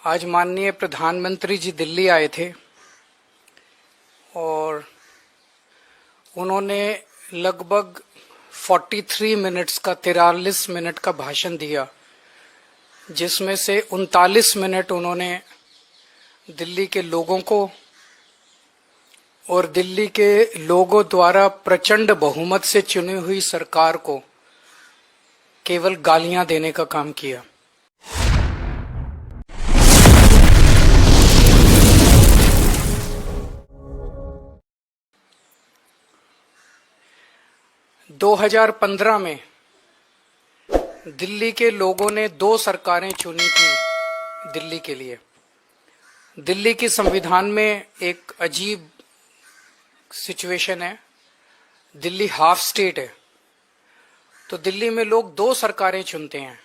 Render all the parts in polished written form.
आज माननीय प्रधानमंत्री जी दिल्ली आए थे और उन्होंने लगभग 43 मिनट्स का 43 मिनट का भाषण दिया, जिसमें से 39 मिनट उन्होंने दिल्ली के लोगों को और दिल्ली के लोगों द्वारा प्रचंड बहुमत से चुनी हुई सरकार को केवल गालियां देने का काम किया। दो 2015 में दिल्ली के लोगों ने 2 सरकारें चुनी थी दिल्ली के लिए। दिल्ली के संविधान में एक अजीब सिचुएशन है, दिल्ली हाफ स्टेट है, तो दिल्ली में लोग 2 सरकारें चुनते हैं।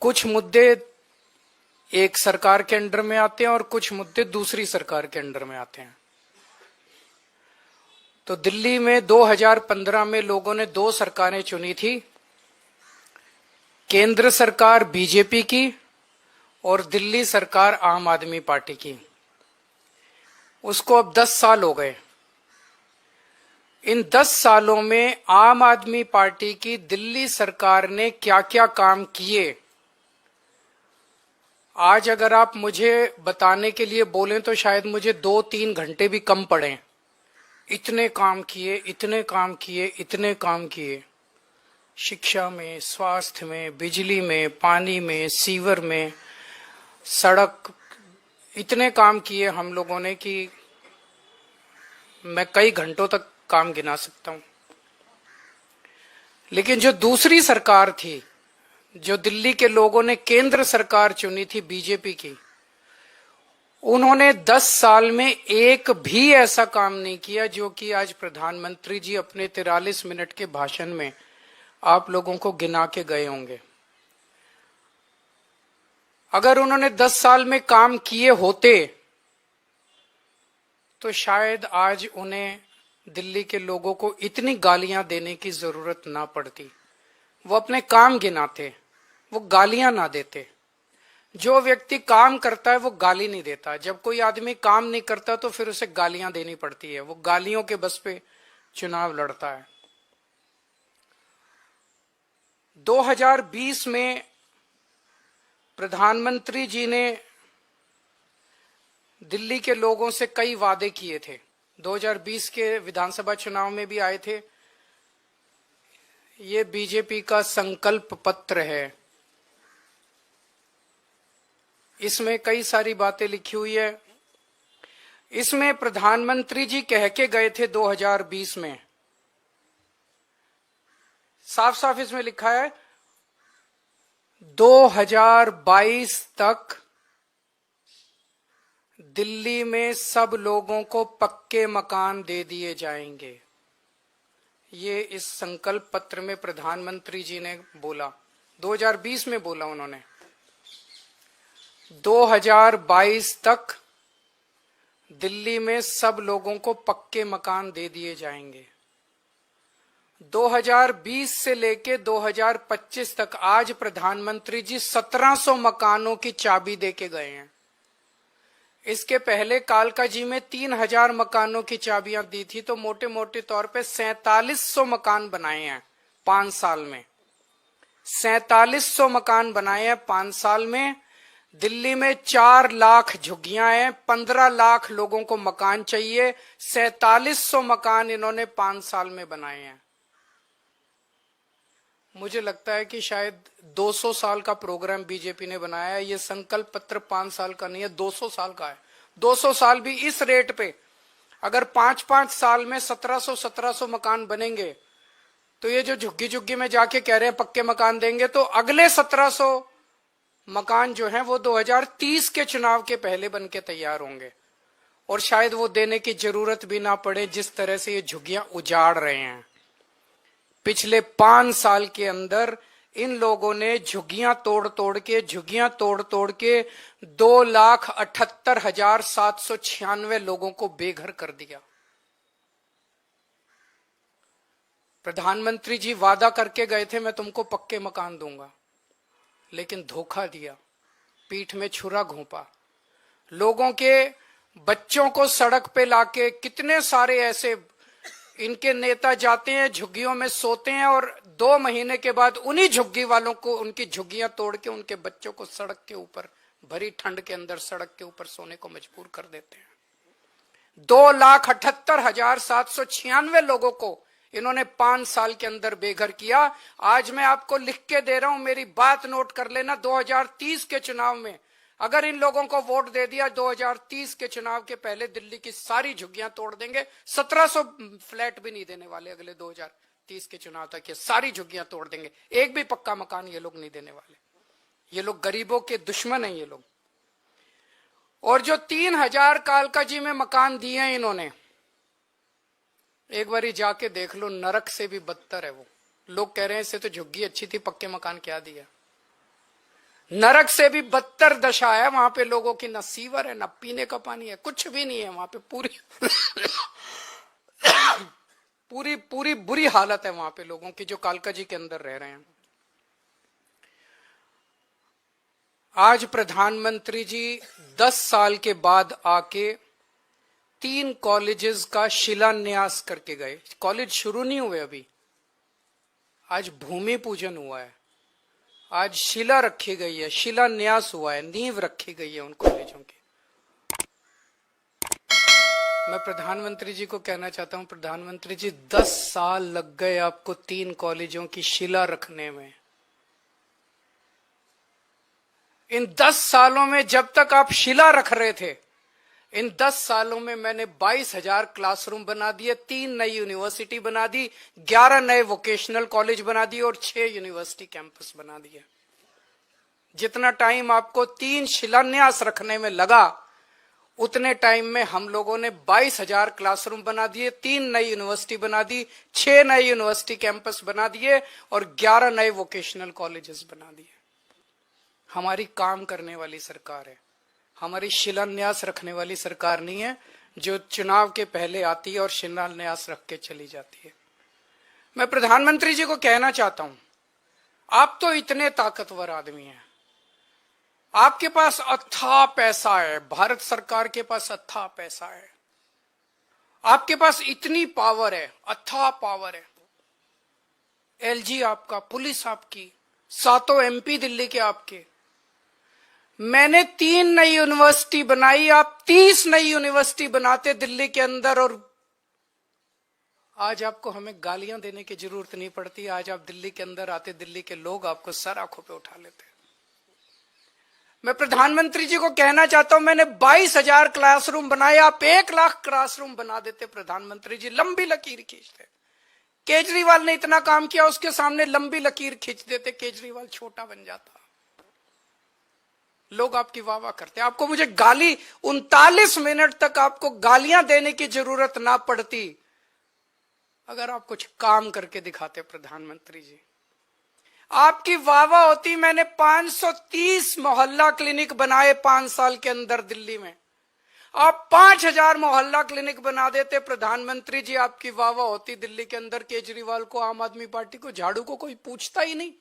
कुछ मुद्दे एक सरकार के अंडर में आते हैं और कुछ मुद्दे दूसरी सरकार के अंडर में आते हैं। तो दिल्ली में 2015 में लोगों ने 2 सरकारें चुनी थी, केंद्र सरकार बीजेपी की और दिल्ली सरकार आम आदमी पार्टी की। उसको अब 10 साल हो गए। इन 10 सालों में आम आदमी पार्टी की दिल्ली सरकार ने क्या क्या काम किए, आज अगर आप मुझे बताने के लिए बोलें तो शायद मुझे 2-3 घंटे भी कम पड़े। इतने काम किए, इतने काम किए, इतने काम किए। शिक्षा में, स्वास्थ्य में, बिजली में, पानी में, सीवर में, सड़क, इतने काम किए हम लोगों ने कि मैं कई घंटों तक काम गिना सकता हूं। लेकिन जो दूसरी सरकार थी, जो दिल्ली के लोगों ने केंद्र सरकार चुनी थी बीजेपी की, उन्होंने 10 साल में एक भी ऐसा काम नहीं किया जो कि आज प्रधानमंत्री जी अपने 43 मिनट के भाषण में आप लोगों को गिना के गए होंगे। अगर उन्होंने 10 साल में काम किए होते तो शायद आज उन्हें दिल्ली के लोगों को इतनी गालियां देने की जरूरत ना पड़ती। वो अपने काम गिनाते, वो गालियां ना देते। जो व्यक्ति काम करता है वो गाली नहीं देता। जब कोई आदमी काम नहीं करता तो फिर उसे गालियां देनी पड़ती है, वो गालियों के बस पे चुनाव लड़ता है। 2020 में प्रधानमंत्री जी ने दिल्ली के लोगों से कई वादे किए थे। 2020 के विधानसभा चुनाव में भी आए थे। ये बीजेपी का संकल्प पत्र है, इसमें कई सारी बातें लिखी हुई है। इसमें प्रधानमंत्री जी कह के गए थे 2020 में, साफ साफ इसमें लिखा है 2022 तक दिल्ली में सब लोगों को पक्के मकान दे दिए जाएंगे। ये इस संकल्प पत्र में प्रधानमंत्री जी ने बोला, 2020 में बोला उन्होंने। 2022 तक दिल्ली में सब लोगों को पक्के मकान दे दिए जाएंगे। 2020 से लेके 2025 तक आज प्रधानमंत्री जी 1700 मकानों की चाबी देके गए हैं। इसके पहले कालका जी में 3000 मकानों की चाबियां दी थी, तो मोटे मोटे तौर पे 4700 मकान बनाए हैं 5 साल में। 4700 मकान बनाए हैं 5 साल में। दिल्ली में 4 लाख झुग्गियां हैं, 15 लाख लोगों को मकान चाहिए। 4700 मकान इन्होंने 5 साल में बनाए हैं। मुझे लगता है कि शायद 200 साल का प्रोग्राम बीजेपी ने बनाया है। ये संकल्प पत्र 5 साल का नहीं है, 200 साल का है। 200 साल भी इस रेट पे अगर 5-5 साल में 1700 मकान बनेंगे, तो ये जो झुग्गी झुग्गी में जाके कह रहे हैं पक्के मकान देंगे, तो अगले 1700 मकान जो हैं वो 2030 के चुनाव के पहले बन के तैयार होंगे। और शायद वो देने की जरूरत भी ना पड़े, जिस तरह से ये झुग्गियां उजाड़ रहे हैं। पिछले 5 साल के अंदर इन लोगों ने झुग्गियां तोड़ तोड़ के 2,78,796 लोगों को बेघर कर दिया। प्रधानमंत्री जी वादा करके गए थे मैं तुमको पक्के मकान दूंगा, लेकिन धोखा दिया। पीठ में छुरा घोंपा, लोगों के बच्चों को सड़क पे लाके, कितने सारे ऐसे इनके नेता जाते हैं झुग्गियों में सोते हैं और 2 महीने के बाद उन्हीं झुग्गी वालों को उनकी झुग्गियां तोड़ के उनके बच्चों को सड़क के ऊपर, भरी ठंड के अंदर सड़क के ऊपर सोने को मजबूर कर देते हैं। 2,78,796 लोगों को इन्होंने 5 साल के अंदर बेघर किया। आज मैं आपको लिख के दे रहा हूं, मेरी बात नोट कर लेना। 2030 के चुनाव में अगर इन लोगों को वोट दे दिया, 2030 के चुनाव के पहले दिल्ली की सारी झुग्गियां तोड़ देंगे। 1700 फ्लैट भी नहीं देने वाले अगले 2030 के चुनाव तक, ये सारी झुग्गियां तोड़ देंगे। एक भी पक्का मकान ये लोग नहीं देने वाले। ये लोग गरीबों के दुश्मन हैं ये लोग। और जो 3000 कालकाजी में मकान दिए हैं इन्होंने, एक बारी जाके देख लो, नरक से भी बदतर है वो। लोग कह रहे हैं इससे तो झुग्गी अच्छी थी, पक्के मकान क्या दिया। नरक से भी बदतर दशा है वहां पे लोगों की। न सीवर है, न पीने का पानी है, कुछ भी नहीं है वहां पे। पूरी बुरी हालत है वहां पे लोगों की जो कालकाजी के अंदर रह रहे हैं। आज प्रधानमंत्री जी 10 साल के बाद आके 3 कॉलेजेस का शिलान्यास करके गए। कॉलेज शुरू नहीं हुए अभी, आज भूमि पूजन हुआ है, आज शिला रखी गई है, शिलान्यास हुआ है, नींव रखी गई है उन कॉलेजों की। मैं प्रधानमंत्री जी को कहना चाहता हूं, प्रधानमंत्री जी 10 साल लग गए आपको 3 कॉलेजों की शिला रखने में। इन 10 सालों में जब तक आप शिला रख रहे थे, इन 10 सालों में मैंने 22,000 क्लासरूम बना दिए, 3 नई यूनिवर्सिटी बना दी, 11 नए वोकेशनल कॉलेज बना दिए और 6 यूनिवर्सिटी कैंपस बना दिए। जितना टाइम आपको 3 शिलान्यास रखने में लगा, उतने टाइम में हम लोगों ने 22,000 क्लासरूम बना दिए, 3 नई यूनिवर्सिटी बना दी, 6 नए यूनिवर्सिटी कैंपस बना दिए और 11 नए वोकेशनल कॉलेजेस बना दिए। हमारी काम करने वाली सरकार है, हमारी शिलान्यास रखने वाली सरकार नहीं है जो चुनाव के पहले आती है और शिलान्यास रख के चली जाती है। मैं प्रधानमंत्री जी को कहना चाहता हूं, आप तो इतने ताकतवर आदमी हैं, आपके पास अथाह पैसा है, भारत सरकार के पास अथाह पैसा है, आपके पास इतनी पावर है, अथाह पावर है। एलजी आपका, पुलिस आपकी, 7 MP दिल्ली के आपके। मैंने 3 नई यूनिवर्सिटी बनाई, आप 30 नई यूनिवर्सिटी बनाते दिल्ली के अंदर, और आज आपको हमें गालियां देने की जरूरत नहीं पड़ती। आज आप दिल्ली के अंदर आते, दिल्ली के लोग आपको सर आंखों पे उठा लेते। मैं प्रधानमंत्री जी को कहना चाहता हूं, मैंने 22,000 क्लासरूम बनाए, आप 1 लाख क्लासरूम बना देते प्रधानमंत्री जी, लंबी लकीर खींचते। केजरीवाल ने इतना काम किया, उसके सामने लंबी लकीर खींच देते, केजरीवाल छोटा बन जाता। लोग आपकी वाह वाह करते। आपको मुझे गाली 39 मिनट तक आपको गालियां देने की जरूरत ना पड़ती अगर आप कुछ काम करके दिखाते। प्रधानमंत्री जी, आपकी वाह वाह होती। मैंने 530 मोहल्ला क्लिनिक बनाए 5 साल के अंदर दिल्ली में, आप 5,000 मोहल्ला क्लिनिक बना देते प्रधानमंत्री जी, आपकी वाह वाह होती दिल्ली के अंदर। केजरीवाल को, आम आदमी पार्टी को, झाड़ू को कोई पूछता ही नहीं।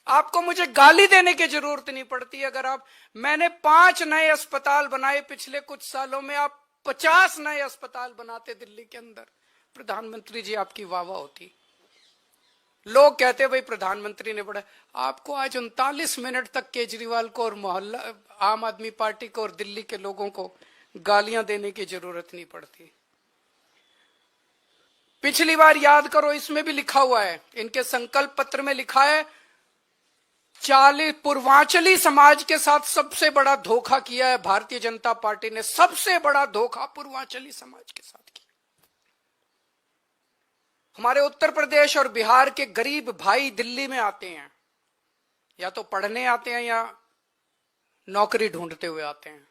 आपको मुझे गाली देने की जरूरत नहीं पड़ती। अगर आप, मैंने 5 नए अस्पताल बनाए पिछले कुछ सालों में, आप 50 नए अस्पताल बनाते दिल्ली के अंदर, प्रधानमंत्री जी आपकी वाह वाह होती। लोग कहते भाई प्रधानमंत्री ने बड़ा। आपको आज 39 मिनट तक केजरीवाल को और मोहल्ला आम आदमी पार्टी को और दिल्ली के लोगों को गालियां देने की जरूरत नहीं पड़ती। पिछली बार याद करो, इसमें भी लिखा हुआ है, इनके संकल्प पत्र में लिखा है, 40 पूर्वांचली समाज के साथ सबसे बड़ा धोखा किया है भारतीय जनता पार्टी ने। सबसे बड़ा धोखा पूर्वांचली समाज के साथ किया। हमारे उत्तर प्रदेश और बिहार के गरीब भाई दिल्ली में आते हैं, या तो पढ़ने आते हैं या नौकरी ढूंढते हुए आते हैं।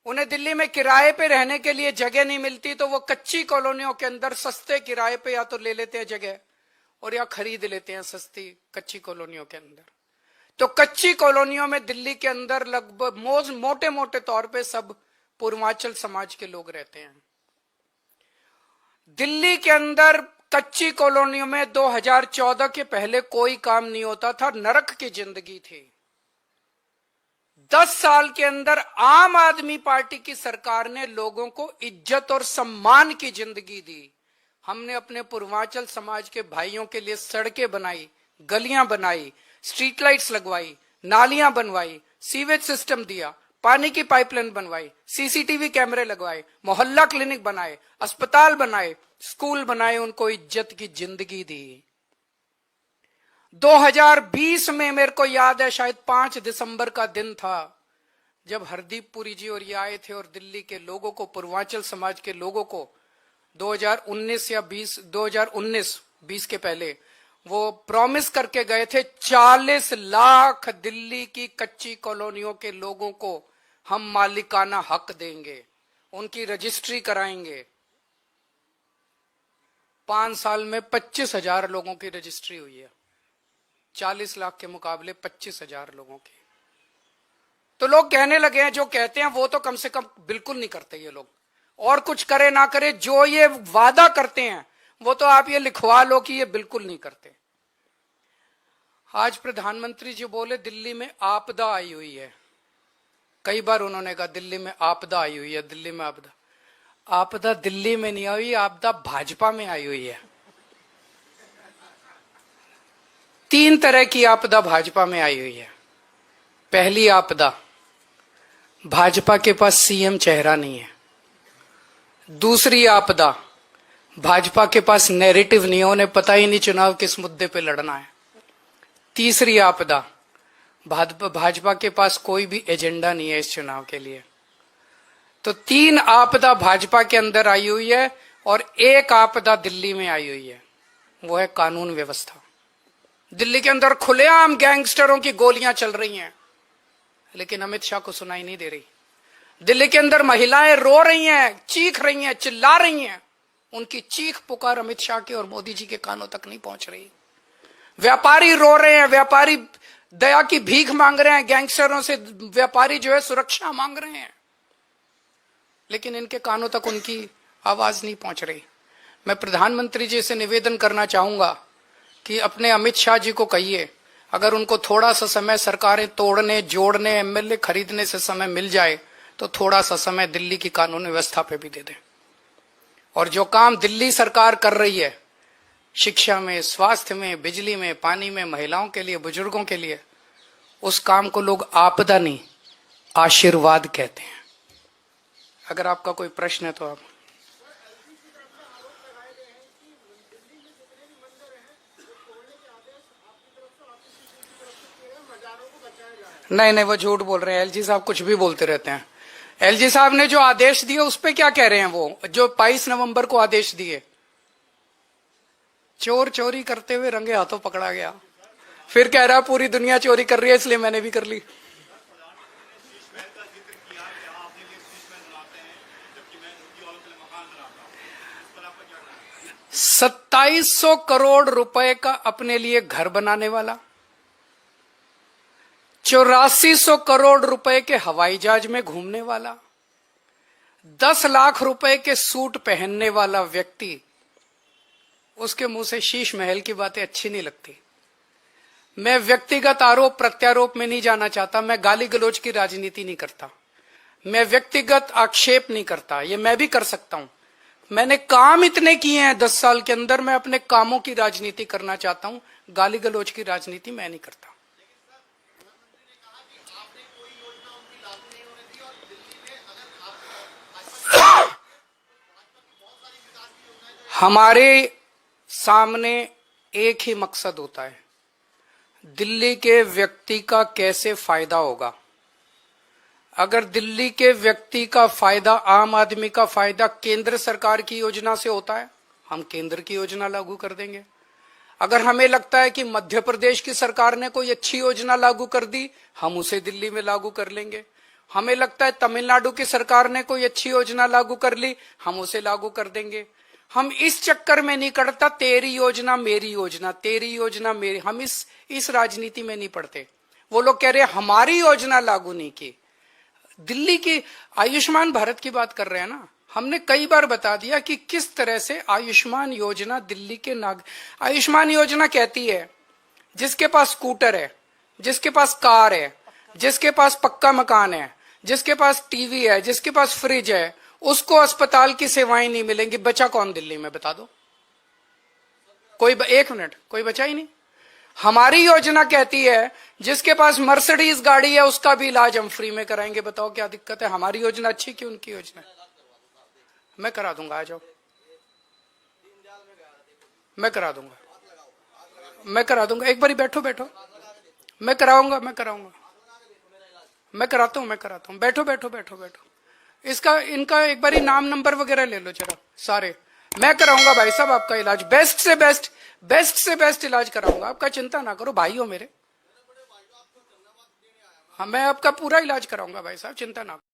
उन्हें दिल्ली में किराए पे रहने के लिए जगह नहीं मिलती, तो वो कच्ची कॉलोनियों के अंदर सस्ते किराए पे या तो ले लेते हैं जगह और या खरीद लेते हैं सस्ती कच्ची कॉलोनियों के अंदर। तो कच्ची कॉलोनियों में दिल्ली के अंदर लगभग मोटे मोटे तौर पे सब पूर्वांचल समाज के लोग रहते हैं। दिल्ली के अंदर कच्ची कॉलोनियों में 2014 के पहले कोई काम नहीं होता था, नरक की जिंदगी थी। 10 साल के अंदर आम आदमी पार्टी की सरकार ने लोगों को इज्जत और सम्मान की जिंदगी दी। हमने अपने पूर्वांचल समाज के भाइयों के लिए सड़कें बनाई, गलियां बनाई, स्ट्रीट लाइट्स लगवाई, नालियां बनवाई, सीवेज सिस्टम दिया, पानी की पाइपलाइन बनवाई, सीसीटीवी कैमरे लगवाए, मोहल्ला क्लिनिक बनाए, अस्पताल बनाए, स्कूल बनाए, उनको इज्जत की जिंदगी दी। 2020 में मेरे को याद है, शायद 5 दिसंबर का दिन था, जब हरदीप पुरी जी और ये आए थे और दिल्ली के लोगों को, पूर्वांचल समाज के लोगों को 2019 या 2019 के पहले वो प्रॉमिस करके गए थे 40 लाख दिल्ली की कच्ची कॉलोनियों के लोगों को हम मालिकाना हक देंगे, उनकी रजिस्ट्री कराएंगे। 5 साल में 25,000 लोगों की रजिस्ट्री हुई है, 40 लाख के मुकाबले 25,000 लोगों की। तो लोग कहने लगे हैं, जो कहते हैं वो तो कम से कम बिल्कुल नहीं करते ये लोग, और कुछ करे ना करे, जो ये वादा करते हैं वो तो आप ये लिखवा लो कि ये बिल्कुल नहीं करते। आज प्रधानमंत्री जी बोले दिल्ली में आपदा आई हुई है, कई बार उन्होंने कहा दिल्ली में आपदा आई हुई है, दिल्ली में आपदा। आपदा दिल्ली में नहीं आई, आपदा भाजपा में आई हुई है। 3 तरह की आपदा भाजपा में आई हुई है। पहली आपदा, भाजपा के पास सीएम चेहरा नहीं है। दूसरी आपदा, भाजपा के पास नैरेटिव नहीं है, उन्हें पता ही नहीं चुनाव किस मुद्दे पे लड़ना है। तीसरी आपदा, भाजपा के पास कोई भी एजेंडा नहीं है इस चुनाव के लिए। तो 3 आपदा भाजपा के अंदर आई हुई है और एक आपदा दिल्ली में आई हुई है, वो है कानून व्यवस्था। दिल्ली के अंदर खुलेआम गैंगस्टरों की गोलियां चल रही हैं, लेकिन अमित शाह को सुनाई नहीं दे रही। दिल्ली के अंदर महिलाएं रो रही हैं, चीख रही हैं, चिल्ला रही हैं, उनकी चीख पुकार अमित शाह के और मोदी जी के कानों तक नहीं पहुंच रही। व्यापारी रो रहे हैं, व्यापारी दया की भीख मांग रहे हैं, गैंगस्टरों से व्यापारी जो है सुरक्षा मांग रहे हैं, लेकिन इनके कानों तक उनकी आवाज नहीं पहुंच रही। मैं प्रधानमंत्री जी से निवेदन करना चाहूंगा कि अपने अमित शाह जी को कहिए, अगर उनको थोड़ा सा समय सरकारें तोड़ने, जोड़ने, एमएलए खरीदने से समय मिल जाए तो थोड़ा सा समय दिल्ली की कानून व्यवस्था पे भी दे दें। और जो काम दिल्ली सरकार कर रही है शिक्षा में, स्वास्थ्य में, बिजली में, पानी में, महिलाओं के लिए, बुजुर्गों के लिए, उस काम को लोग आपदा नहीं आशीर्वाद कहते हैं। अगर आपका कोई प्रश्न है तो आप। नहीं, वो झूठ बोल रहे हैं। एलजी साहब कुछ भी बोलते रहते हैं। एलजी साहब ने जो आदेश दिए उस पे क्या कह रहे हैं, वो जो 22 नवंबर को आदेश दिए, चोर चोरी करते हुए रंगे हाथों पकड़ा गया, फिर कह रहा पूरी दुनिया चोरी कर रही है इसलिए मैंने भी कर ली। 2700 करोड़ रुपए का अपने लिए घर बनाने वाला, 8400 करोड़ रुपए के हवाई जहाज में घूमने वाला, 10 लाख रुपए के सूट पहनने वाला व्यक्ति, उसके मुंह से शीश महल की बातें अच्छी नहीं लगती। मैं व्यक्तिगत आरोप प्रत्यारोप में नहीं जाना चाहता, मैं गाली गलौज की राजनीति नहीं करता, मैं व्यक्तिगत आक्षेप नहीं करता, ये मैं भी कर सकता हूं। मैंने काम इतने किए हैं 10 साल के अंदर, मैं अपने कामों की राजनीति करना चाहता हूं, गाली गलौज की राजनीति मैं नहीं करता। हमारे सामने एक ही मकसद होता है, दिल्ली के व्यक्ति का कैसे फायदा होगा। अगर दिल्ली के व्यक्ति का फायदा, आम आदमी का फायदा केंद्र सरकार की योजना से होता है, हम केंद्र की योजना लागू कर देंगे। अगर हमें लगता है कि मध्य प्रदेश की सरकार ने कोई अच्छी योजना लागू कर दी, हम उसे दिल्ली में लागू कर लेंगे। हमें लगता है तमिलनाडु की सरकार ने कोई अच्छी योजना लागू कर ली, हम उसे लागू कर देंगे। हम इस चक्कर में नहीं करता तेरी योजना मेरी योजना, तेरी योजना मेरी, हम इस राजनीति में नहीं पड़ते। वो लोग कह रहे हमारी योजना लागू नहीं की। दिल्ली की आयुष्मान भारत की बात कर रहे हैं ना, हमने कई बार बता दिया कि किस तरह से आयुष्मान योजना दिल्ली के आयुष्मान योजना कहती है जिसके पास स्कूटर है, जिसके पास कार है, जिसके पास पक्का मकान है, जिसके पास टीवी है, जिसके पास फ्रिज है, उसको अस्पताल की सेवाएं नहीं मिलेंगी। बचा कौन दिल्ली में, बता दो कोई। एक मिनट, कोई बचा ही नहीं। हमारी योजना कहती है जिसके पास मर्सिडीज गाड़ी है उसका भी इलाज हम फ्री में कराएंगे। बताओ क्या दिक्कत है? हमारी योजना अच्छी कि उनकी योजना? मैं करा दूंगा, आ जाओ, मैं करा दूंगा, मैं करा दूंगा। एक बारी बैठो, बैठो, मैं कराऊंगा, मैं कराऊंगा, मैं कराता हूं, मैं कराता हूं। बैठो बैठो बैठो बैठो। इसका इनका एक बारी नाम नंबर वगैरह ले लो जरा सारे। मैं कराऊंगा भाई साहब आपका इलाज, बेस्ट से बेस्ट, बेस्ट से बेस्ट इलाज कराऊंगा आपका। चिंता ना करो, भाई हो मेरे। हाँ, मैं आपका पूरा इलाज कराऊंगा भाई साहब, चिंता ना करो।